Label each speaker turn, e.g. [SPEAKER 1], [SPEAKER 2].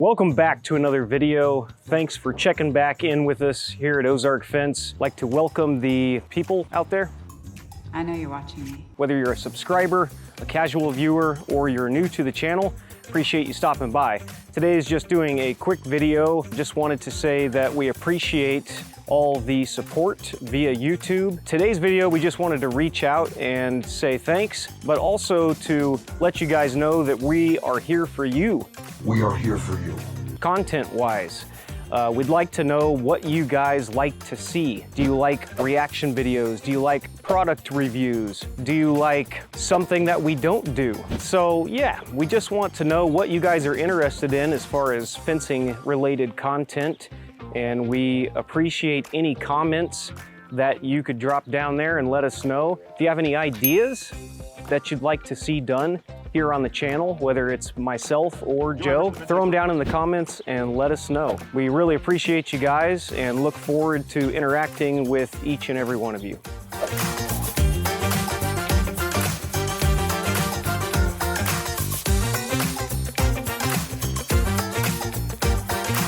[SPEAKER 1] Welcome back to another video. Thanks for checking back in with us here at Ozark Fence. I'd like to welcome the people out there.
[SPEAKER 2] I know you're watching me.
[SPEAKER 1] Whether you're a subscriber, a casual viewer, or you're new to the channel, appreciate you stopping by. Today is just doing a quick video. Just wanted to say that we appreciate all the support via YouTube. Today's video, we just wanted to reach out and say thanks, but also to let you guys know that we are here for you.
[SPEAKER 3] We are here for you.
[SPEAKER 1] Content-wise, we'd like to know what you guys like to see. Do you like reaction videos? Do you like product reviews? Do you like something that we don't do? So yeah, we just want to know what you guys are interested in as far as fencing related content, and we appreciate any comments that you could drop down there and let us know. If you have any ideas that you'd like to see done here on the channel, whether it's myself or Joe, throw them down in the comments and let us know. We really appreciate you guys and look forward to interacting with each and every one of you.